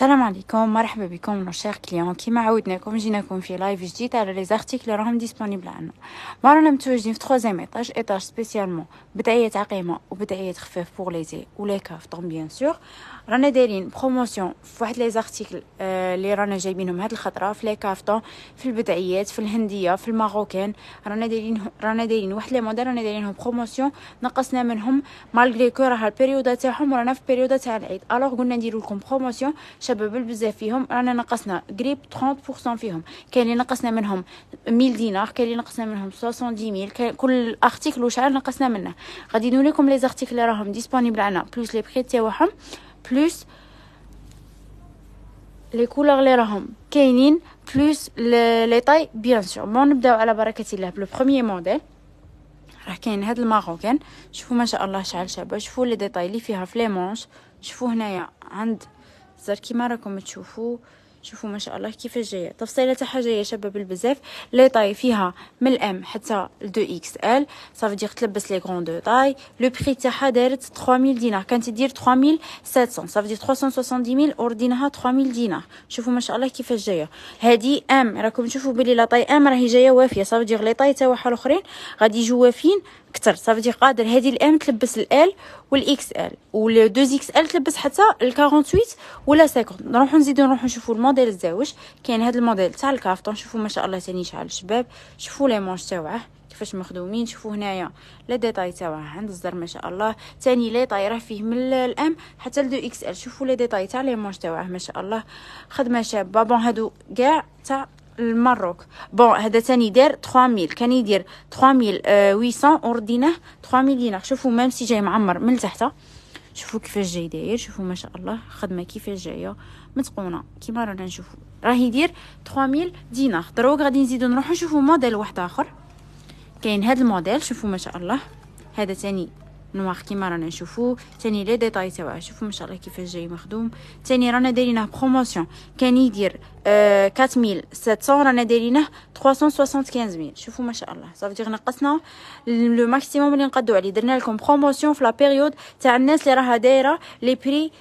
السلام عليكم، مرحبا بكم نشاط كليون. كيما عودناكم جيناكم في لايف جديد على لي زارتيكل راهم ديسپونيبل عندنا. رانا متواجدين في 3 ايطاج سبيسيالمون بدعيه عقيمه وبدعيه خفاف بور ليزي ولي كافتون بيان سور. رانا دايرين بروموسيون في واحد لي زارتيكل اللي رانا جايبينهم هاد الخطره في لي كافتون، في البدعيات، في الهنديه، في الماروكان. رانا دايرين واحد لي موديل رانا دايرينهم بروموسيون، نقصنا منهم مالغري كو راه البيريود تاعهم ورانا في البيريود تاع العيد. الوغ قلنا نديرو لكم بروموسيون شباب بزاف فيهم. رانا نقصنا قريب 30% فيهم. كاين اللي نقصنا منهم 1000 دينار، كاين اللي نقصنا منهم 70000. كل ارتيكل وشحال نقصنا منه. غادي نوريكم لي زارتيكل اللي راهم ديسپونيبل عندنا بلوس لي بري تاعهم بلوس لي كولور اللي راهم كاينين بلوس لي طاي بيان سور. بون نبداو على بركه الله بلو بروميير موديل. راه كاين هاد الماروكان، شوفوا ما شاء الله شحال شابه. شوفوا لي ديتاي اللي فيها في لي مونش. شوفوا هنايا عند زر كيما راكم تشوفوا. شوفوا ما شاء الله كيفاش جايه التفصيله تاعها، جايه شابه بالبزاف. لي طاي فيها من الام حتى ل 2 اكس ال، صافي دير تلبس لي غون دو طاي. لو بري تاعها دارت 3000 دينار، كانت تدير 3700، صافي دير 370000 اوردينها 3000 دينار. شوفوا ما شاء الله كيفاش جايه. هذه ام راكم تشوفوا بلي لا طاي ام راهي جايه وافيه، صافي دير لي طاي تاعها الاخرين غادي يجوا وافين كتر. صافي دير قادر هذه الام تلبس ال والاكس ال وال 2 اكس ال تلبس حتى ال 48 ولا 50. نروحو نشوفوا الموديل الزاوج. كاين هذا الموديل تاع الكافتون، شوفوا ما شاء الله ثاني شحال شباب. شوفوا لي مونش تاعه كيفاش مخدومين. شوفوا هنايا لي ديتاي تاعه عند الزر ما شاء الله. ثاني لي طاي راه فيه من الام حتى ل 2 اكس ال. شوفوا لي ديتاي تاع لي مونش تاعه ما شاء الله خدمه شابه. بون هادو كاع تاع المروك. بون هذا ثاني دار 3000، كان يدير 3800 اوردينه 3000 دينار. شوفوا ميم سي جاي معمر من تحت. شوفوا كيفاش جاي داير. شوفوا ما شاء الله خدمه كيفاش جايه متقونه كيما رانا نشوفوا. راه يدير 3000 دينار. دروك غادي نزيدو نروحو نشوفوا موديل واحد اخر. كاين هذا الموديل شوفوا ما شاء الله. هذا ثاني نوار كيما رانا نشوفوا. ثاني لي ديتاي تاعه شوفوا ما شاء الله كيفاش جاي مخدوم. ثاني رانا دايرينه بروموسيون، كان يدير 4700، رانا دايرينه 375000. شوفوا ما شاء الله صافي دير نقصنا لو ماكسيموم اللي نقدو عليه. درنا لكم بروموسيون في لا بيريود تاع الناس اللي راها دايره لي بري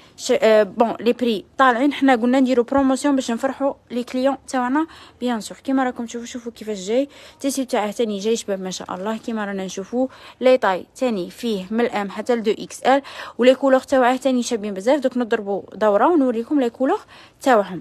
بون لي بري طالعين. حنا قلنا نديرو بروموسيون باش نفرحوا لي كليون تاعنا بيان سور. كيما راكم تشوفوا شوفوا كيفاش جاي. تيسي تاعه ثاني جاي شباب ما شاء الله كيما رانا نشوفوا. لي طاي ثاني فيه من الام حتى ل 2 اكس ال ولي كولور تاعه ثاني شابين بزاف. دوك نضربوا دوره ونوريكم لي كولور تاعهم.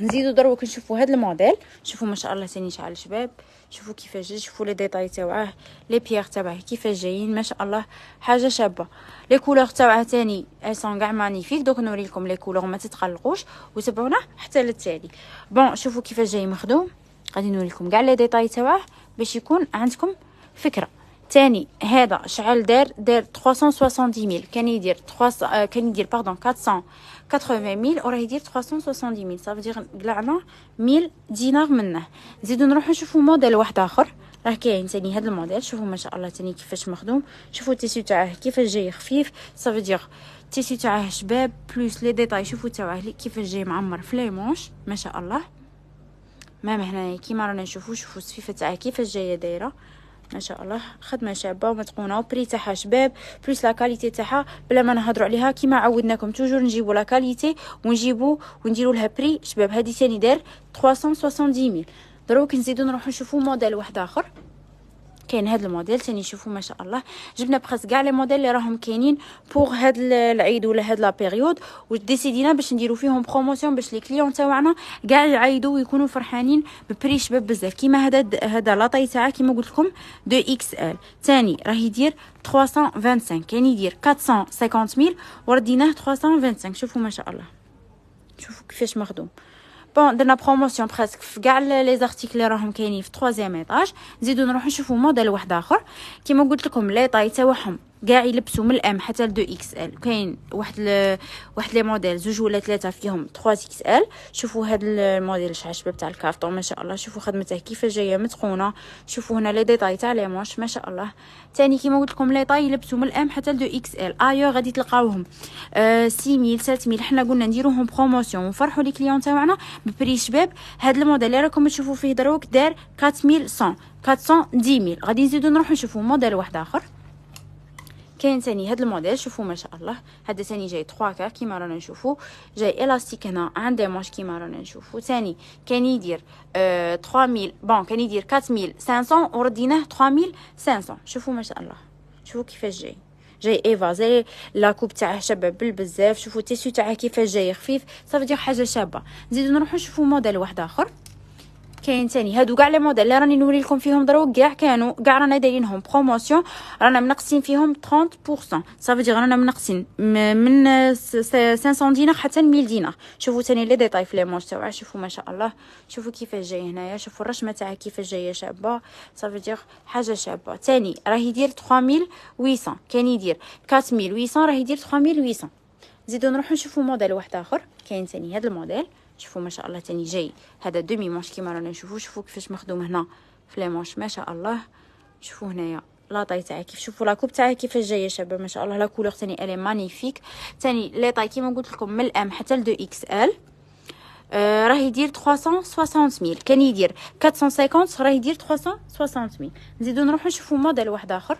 نزيدو دروك نشوفوا هذا الموديل. شوفوا ما شاء الله ثاني شحال شباب. شوفوا كيفاش جاي. شوفوا لي ديتاي تاعه لي بيير تاعه كيفاش جايين ما شاء الله حاجه شابه. لي كولور تاعه ثاني سون كاع مانيفيك. دوك نوري لكم لي كولور ما تتقلقوش وتبعونا حتى للتالي. بون شوفوا كيفاش جاي مخدوم. غادي نوري لكم كاع لي ديتاي تاعه باش يكون عندكم فكره. ثاني هذا شحال دار 370000، كان يدير 480000 وراه يدير 370000. صافي دير قلعنا 1000 دينار منه. نزيدو نروحو نشوفو موديل واحد اخر. راه كاين ثاني هذا الموديل. شوفوا ما شاء الله ثاني كيفاش مخدوم. شوفوا التيسيو تاعه كيفاش جاي خفيف. صافي دير التيسيو تاعه شباب بلوس لي ديتاي. شوفوا تاعه كيفاش جاي معمر في لي مونش ما شاء الله. مام هنايا كيما رانا نشوفوا. شوفوا الصفيفه تاعه كيفاش جايه دايره ما شاء الله خدمه شابه ومتقونه. وبري تاعها شباب بلوس لا كاليتي تاعها بلا ما نهضروا عليها. كيما عودناكم توجور نجيبوا لا كاليتي ونجيبوا ونديروا لها بري شباب. هذه ثاني دار 370000. دروك نزيدو نروحو نشوفوا موديل واحد اخر. كاين هذا الموديل ثاني. شوفوا ما شاء الله جبنا بخاص كاع لي موديل اللي راهم كاينين بوغ هاد العيد ولا هاد لا بيريود، وديسيدينا باش نديرو فيهم بروموسيون باش لي كليون تاعنا كاع يعيدوا ويكونوا فرحانين ببري شباب بزاف. كيما هذا لاطاي تاعه كيما قلت لكم 2 اكس ال ثاني راه يدير 325، كان يدير 450000 ورديناه 325. شوفوا ما شاء الله شوفوا كيفاش مخدوم. بون درنا بروموسيون بريسك في كاع لي زارتيكل اللي راهم كاينين في 3 ايطاج. نزيدو نروحو نشوفوا موديل واحد اخر. كيما قلت لكم لي طاي تاعهم كاع يلبسوا من الام حتى ل 2 اكس ال. كاين واحد لي موديل زوج ولا ثلاثه فيهم 3 اكس ال. شوفوا هذا الموديل شحال شباب تاع الكارطون ما شاء الله. شوفوا خدمته كيفاش جايه متقونه. شوفوا هنا لي ديتاي تاع لي مونش ما شاء الله. ثاني كيما قلت لكم لي طاي يلبسوا من الام حتى ل 2 اكس ال. ايو غادي تلقاوهم 6000 7000. حنا قلنا نديروهم بروموسيون ونفرحوا لي كليون تاعنا ببري شباب. هذا الموديل اللي راكم تشوفوا فيه دروك دار 4100 410000. غادي نزيدو نروحو نشوفوا موديل واحد اخر. كاين ثاني هذا الموديل، شوفوا ما شاء الله، هذا ثاني جاي 3 كار كيما رانا نشوفوا، جاي الاستيك هنا عند ماش كيما رانا نشوفوا. ثاني كان يدير 3000 بون، كان يدير 4500 ورديناه 3500. شوفوا ما شاء الله، شوفوا كيفاش جاي ايفا زي لاكوب تاعه شباب بزاف. شوفوا التيسيو تاعه كيفاش جاي خفيف، صافي دير حاجه شابه. نزيدو نروحو نشوفوا موديل واحد اخر. كاين ثاني هادو كاع لي موديل اللي راني نوري لكم فيهم دروك كاع كانوا كاع رانا دايرينهم بروموسيون، رانا منقصين فيهم 30%. صافي دي رانا منقصين من 500 دينار حتى 1000 دينار. شوفوا ثاني لي ديتاي في لي مونش تاعها، شوفوا ما شاء الله، شوفوا كيفاش جاي هنايا، شوفوا الرشمه تاعها كيفاش جايه شابه. صافي دير حاجه شابه. ثاني راه يدير 3800، كان يدير 4800، راه يدير 3800. نزيدو نروحو نشوفوا موديل واحد اخر. كاين ثاني هذا الموديل، شوفوا ما شاء الله تاني جاي هذا دومي مونش كيما رانا نشوفوا. شوفوا كيفاش مخدوم هنا في لي مونش ما شاء الله. شوفوا هنايا لاطاي تاعي كيف، شوفوا لاكوب تاعي كيفاش جايه شابه ما شاء الله. لا كولور ثاني الي مانيفيك. ثاني لي طاي كيما قلت لكم من الام حتى ل 2 اكس ال. راه يدير 360000، كان يدير 450، راه يدير 360000. نزيدو نروحو نشوفوا موديل واحد اخر.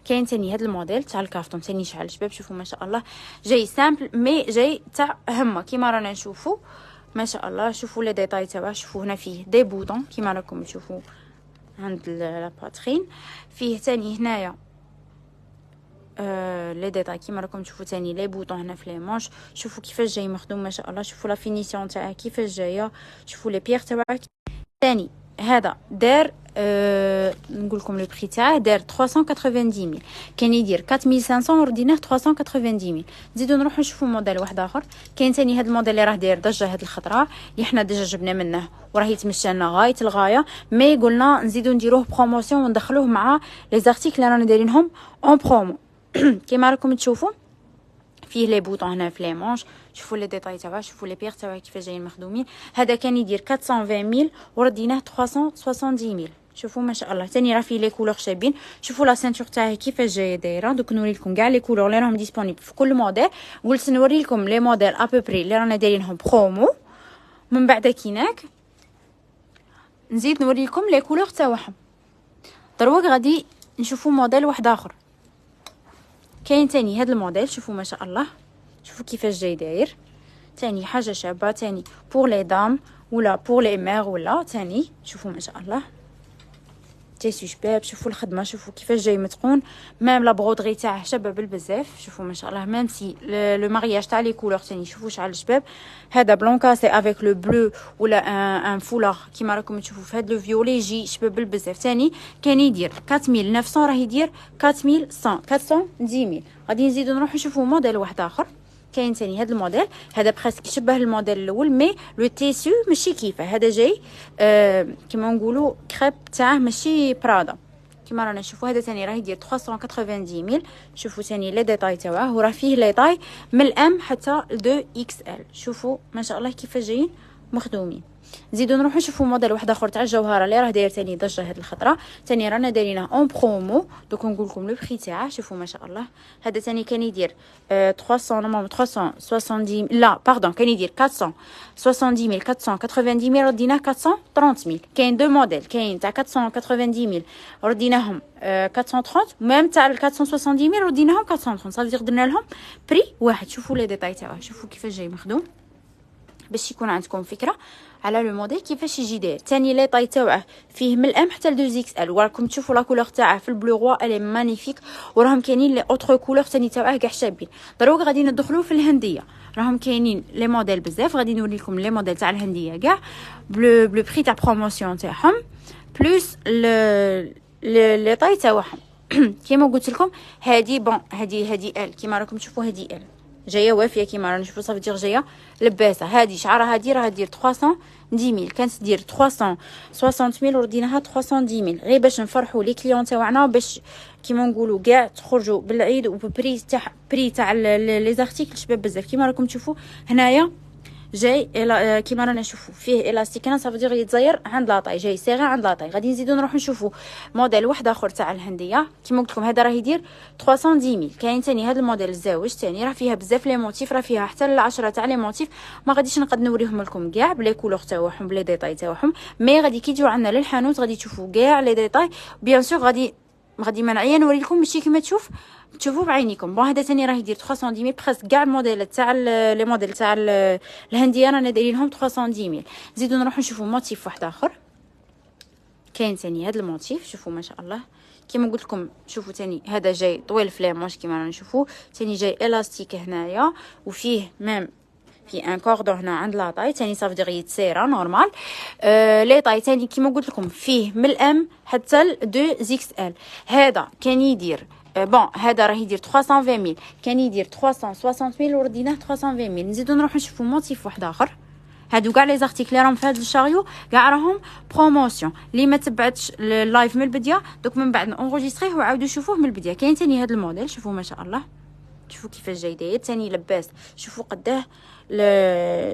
كاين ثاني هذا الموديل تاع الكارطون ثاني شحال شباب. شوفوا ما شاء الله جاي سامبل مي جاي تاع همه كيما رانا نشوفوا ما شاء الله. شوفوا لي ديتاي تاعه، شوفوا هنا فيه دي بوطون كيما راكم تشوفوا عند لا باترين. فيه ثاني هنايا لي ديتاي كيما راكم تشوفوا ثاني لي بوطون هنا في لي مونش. شوفوا كيفاش جاي مخدوم ما شاء الله. شوفوا لا فينيسيون تاعه كيفاش جايه. شوفوا لي بيير تاعه. ثاني هذا دار نقول لكم لو بري تاعه دار 390000، كان يدير 4500 ورديناه 390000. نزيدو نروحو نشوفوا موديل واحد اخر. كاين ثاني هذا الموديل اللي راه داير ضجه هاد الخضراء اللي حنا ديجا جبنا منه وراه يتمشى لنا غايه الغايه، مي قلنا نزيدو نديروه بروموسيون وندخلوه مع لي زارتيكل اللي رانا دايرينهم اون برومو. كيما راكم تشوفوا فيه لي بوطون هنا في لي مونش. شوفوا لي ديتاي تاعها، شوفوا لي بيير تاعها كيفاش جايين مخدومين. هذا كان يدير 420000 ورديناه 370000. شوفوا ما شاء الله ثاني راه فيه لي كولور شابين. شوفوا لا سانتور تاعها كيفاش جايه دايره. دوك نوري لكم كاع لي كولور اللي راهم ديسپونيبل في كل موديل. قلت نوري لكم لي موديل ابوبري اللي رانا دايرينهم برومو. من بعد كيناك نزيد نوري لكم لي كولور تاعهم. دروك غادي نشوفوا موديل واحد اخر. كاين ثاني هذا الموديل، شوفوا ما شاء الله، شوفوا كيفاش جاي داير ثاني حاجه شابه. ثاني بور لي دام ولا بور لي مير ولا ثاني. شوفوا ما شاء الله تيسيو شباب. شوفوا الخدمه، شوفوا كيفاش جاي متقون. ميم لا برودري تاعه شابه بزاف. شوفوا ما شاء الله ميم سي لو مارياج تاع لي كولور ثاني. شوفوا شحال شباب. هذا بلونكا سي افيك لو بلو ولا ان فولار كيما راكم تشوفوا في هذا لو فيولي جي شباب بزاف. ثاني كان يدير 4900، راه يدير 4100 410000. غادي نزيدو نروحو نشوفوا موديل واحد اخر. كاين ثاني هذا الموديل، هذا بريسك يشبه الموديل الاول مي لو تيسيو ماشي كيفه. هذا جاي كيما نقولوا كريب تاعه ماشي برادا كيما رانا نشوفوا. هذا ثاني راه يدير 390000. شوفوا ثاني لي ديتاي تاعه، وراه فيه لي طاي من الام حتى ل 2 اكس ال. شوفوا ما شاء الله كيفاش جايين مخدومين. نزيدو نروحو نشوفوا موديل واحد اخر تاع الجوهره اللي راه داير ثاني ضجه هاد الخطره. ثاني رانا دايرينه اون برومو. دوك نقول لكم لو بري تاعه. شوفوا ما شاء الله هذا ثاني كان يدير 370 لا باردون كان يدير 470000 490000 رديناه 430000. كاين دو موديل، كاين تاع 490000 رديناهم 430 ميم تاع 470000 رديناهم 430. صافي درنا لهم بري واحد. شوفوا لي ديتاي تاعه، شوفوا كيفاش جاي مخدوم باش يكون عندكم فكره على لو موديل كيفاش يجي داير. ثاني لي طاي تاعه فيه من الام حتى ل 2 اكس ال. وراكم تشوفوا لا كولور تاعه في البلو روا الي مانيفيك. وراهم كاينين لي اوتر كولور ثاني تاعه كاع شابين. دروك غادي ندخلوا في الهنديه. راهم كاينين لي موديل بزاف. غادي نوري لكم لي موديل تاع الهنديه كاع بلو بري تاع بروموسيون تاعهم بلس لي طاي تاعهم. كيما قلت لكم هذه بون هذه ال كيما راكم تشوفوا هذه ال جايه وافيه كيما رانا نشوفوا. صافي دير جايه لباسه. هذه شعرها هذه راه دير 310000، كانت دير 360000 ورديناها 310000 غير باش نفرحوا لي كليون تاعنا باش كيما نقولوا كاع تخرجوا بالعيد وبري تاع لي زارتيكل شباب بزاف. كيما راكم تشوفوا هنايا جاي كيما رانا نشوفوا فيه الاستيك. انا صافي دير يتزير عند لاطاي جاي صغير عند لاطاي. غادي نزيدو نروحو نشوفوا موديل واحد اخر تاع الهنديه. كيما قلت لكم هذا راه يدير 310000. كاين ثاني هذا الموديل الزاوج ثاني راه فيها بزاف لي موتيف، راه فيها حتى ل10 تاع لي موتيف. ما غاديش نقد نوريهم لكم كاع بلي كولور تاعهم بلي ديتاي تاعهم، مي غادي كي تجيو عندنا للحانوت غادي تشوفوا كاع لي ديتاي. بيان سور غادي غادي منعيا نوري لكم ماشي كما تشوفوا بعينيكم. بون هذا ثاني راه يدير 310,000 بريسك كاع الموديلات تاع لي موديل تاع الهنديه رانا دايرين لهم 310,000. نزيدو نروحو نشوفوا موتيف واحد اخر. كاين ثاني هذا الموتيف، شوفوا ما شاء الله كما قلت لكم. شوفوا ثاني هذا جاي طويل في لامونش كما رانا نشوفوا، ثاني جاي الاستيك هنايا وفيه ميم في ان كوردون هنا عند لا طاي ثاني صافدير يتسيرا نورمال. لي طاي ثاني كما قلت لكم فيه من الام حتى ل 2 زيكس ال. هذا كان يدير بون هذا راه يدير 320,000 كان يدير 360,000 ورديناه 320,000. نزيدو نروحو نشوفو موتيف واحد اخر. هادو كاع لي زارتيكل راهم في هاد الشاريو كاع راهم بروموسيون. اللي ما تبعتش اللايف من البدايه دوك من بعد نونغوجيستريه وعاودوا شوفوه من البدايه. كاين ثاني هاد الموديل، شوفوا ما شاء الله، شوفوا كيفاش جاي داير ثاني لباس. شوفوا قداه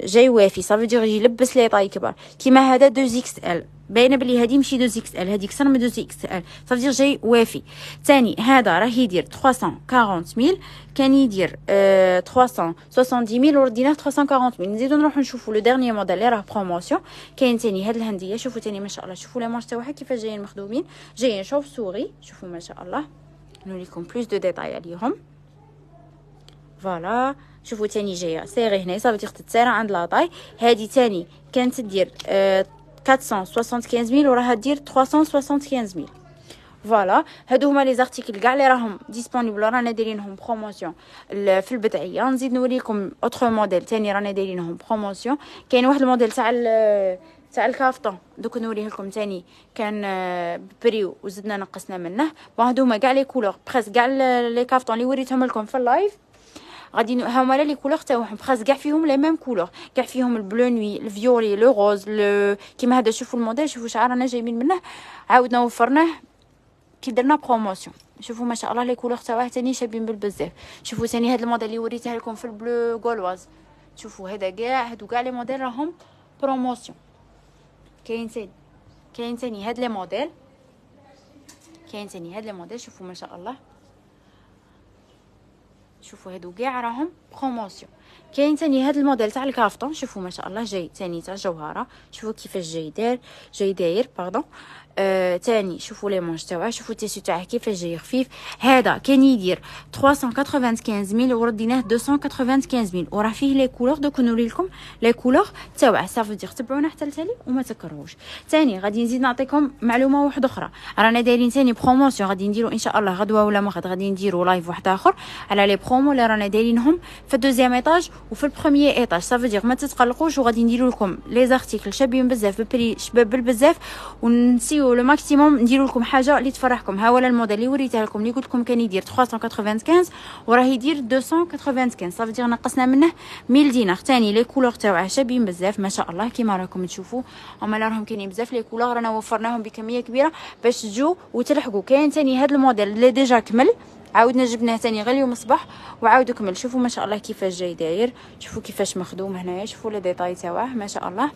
جاي وافي صافي دير يلبس لي طاي كبار. كيما هذا 2 زيكس ال باينه بلي هذه ماشي 2 زيكس ال، هذيك اكثر من 2 زيكس ال صافي دير جاي وافي. ثاني هذا راه يدير 340,000 كان يدير 370,000 ورديناه 340,000. نزيدو نروحو نشوفوا لو ديرني موديل اللي راه بروموسيون. كاين ثاني هاد الهنديه، شوفوا ثاني ما شاء الله، شوفوا لي مانش تاعها كيفاش جايين مخدومين، جايين شوف سوري. شوفوا ما شاء الله نوريكم بلوس دو ديتاي عليهم. فوالا شوفوا ثاني جايه سيري هنا صافي دير تتسارع عند لاطاي. هذه ثاني كانت تدير 475,000 وراها دير 375,000. فوالا هادو هما لي زارتيكل كاع اللي راهم ديسپونيبل رانا دايرينهم بروموسيون في البدعيه. نزيد نوريكم اوتر موديل ثاني رانا دايرينهم بروموسيون. كاين واحد الموديل تاع الكافتون دوك نوريه لكم ثاني كان بريو وزدنا نقصنا منه. بون هادو هما كاع لي كولور بريس كاع لي كافتون اللي وريتهم لكم في اللايف غادي هما لي كولور تاعهم بريس كاع فيهم لي ميم كولور، كاع فيهم البلو نوي، الفيولي، لو روز، كيما هذا. شوفوا الموديل، شوفوا شعار رانا جايبين منه عاودنا وفرناه كي درنا بروموسيون. شوفوا ما شاء الله لي كولور تاعه ثاني شابين بالبزاف. شوفوا ثاني هذا الموديل اللي وريته لكم في البلو غولواز. شوفوا هذا هادو كاع لي موديل راهم بروموسيون. كاين ثاني هاد لي موديل، شوفوا ما شاء الله، شوفوا هادو كاع راهم بروموسيون. كاين ثاني هاد الموديل تاع الكافتون، شوفوا ما شاء الله جاي ثاني تاع جوهره. شوفوا كيفاش جاي داير باردون. ثاني شوفوا لي مونش تاعه، شوفوا التيسو تاعه كيفاش جاي خفيف. هذا كان يدير 395,000 ورديناه 295,000 وراه فيه لي كولور. دوك نوري لكم لي كولور تاعه صافي دير تبعونا حتى لتالي وما تكرهوش. ثاني غادي نزيد نعطيكم معلومه واحده اخرى. رانا دايرين ثاني بروموسيون غادي نديرو ان شاء الله غدوه ولا ما غادي نديرو لايف واحد اخر على لي برومو اللي رانا دايرينهم في الدوزيام ايطاج وفي البروميير ايطاج. صافي دير ما تتقلقوش وغادي نديرو لكم لي زارتيكل شابين بزاف ببري شباب بالبزاف ونسيو لو ماكسيموم نديرو لكم حاجه اللي تفرحكم. ها ولا الموديل اللي وريته لكم اللي قلت لكم كان يدير 395 وراه يدير 295 صافي دير نقصنا منه 1000 دينار. ثاني لي كولور تاعه شابين بزاف ما شاء الله كيما راكم تشوفوا. هما راهم كاينين بزاف لي كولور رانا وفرناهم بكميه كبيره باش تجوا وتلحقوا. كاين ثاني هذا الموديل اللي ديجا كمل عاودنا جبناه ثاني غير اليوم الصباح وعاود كمل. شوفوا ما شاء الله كيفاش جاي داير، شوفوا كيفاش مخدوم هنايا، شوفوا لي ديتاي تاعه ما شاء الله.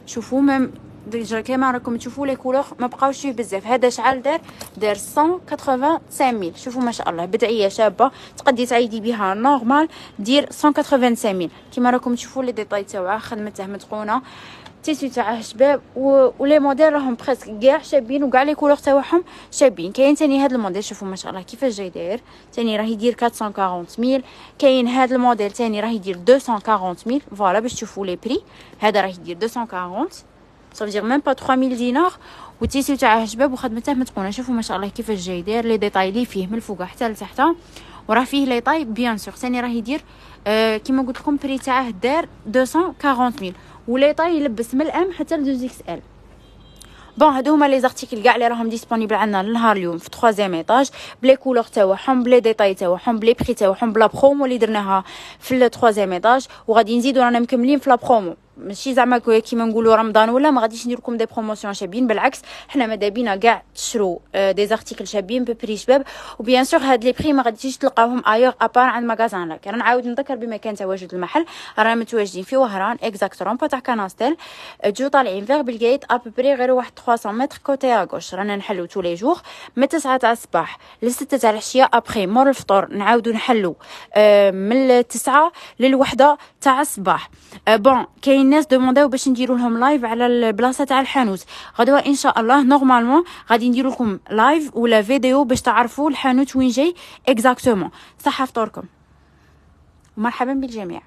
شوفوا ميم ديجا كيما راكم تشوفوا لي كولور ما بقاوش فيه بزاف. هذا شحال دار 185,000. شوفوا ما شاء الله بدعيه شابه تقدي تعيدي بها نورمال دير 185,000 كيما راكم تشوفوا لي ديتاي تاعه خدمته متقونه تيسو تاعه شباب ولي موديل راهم بريسك كاع شابين وكاع لي كولور تاعهم شابين. كاين ثاني هذا الموديل شوفوا ما شاء الله كيفاش جاي داير ثاني راه يدير 440,000. كاين هذا الموديل ثاني راه يدير 240,000 فوالا باش تشوفوا لي بري. هذا راه يدير 240 صافي دير ميم با 3000 دينار والتيسو تاعه شباب وخدمته متقونه. شوفوا ما شاء الله كيفاش جاي داير لي ديتاي لي فيه من الفوق حتى لتحت وراه فيه لي طاي بيان سور. ثاني راه يدير كيما قلت لكم بري تاعه دار 240,000 ولي طاي يلبس من الام حتى ل 2 زيكس ال. بون هادو هما لي زارتيكل كاع اللي راهم ديسپونيبل عندنا لنهار اليوم في 3 ايطاج بلي كولور تاعهم بلي ديتاي تاعهم بلي بري تاعهم بلا برومو اللي درناها في 3 ايطاج وغادي نزيدو رانا مكملين في لا برومو. ماشي زعما كيما نقولوا رمضان ولا ما غاديش ندير لكم دي بروموسيون شابين، بالعكس حنا ماذا بينا كاع تشرو دي زارتيكل شابين ببري شباب وبيان سور هاد لي بري ما غاديش تلقاوهم ايور ابار عند ماغازان لاك. انا نعاود نذكر بمكان تواجد المحل رانا متواجدين في وهران اكزاكتومون با تاع كاناستيل جو طالعين فيغ بالكايت ابري غير واحد 300 متر كوتي اغوش. رانا نحلو تو لي جور من 9 تاع الصباح ل 6 تاع العشيه ابري مور الفطور نعاودو نحلو من 9 للوحده تاع الصباح. بون كاين ناس دومونداو باش نديروا لهم لايف على البلاصه تاع الحانوت. غدوه ان شاء الله نورمالمون غادي نديروا لكم لايف ولا فيديو باش تعرفوا الحانوت وين جاي اكزاكتومون. صحه فطوركم ومرحبا بالجميع.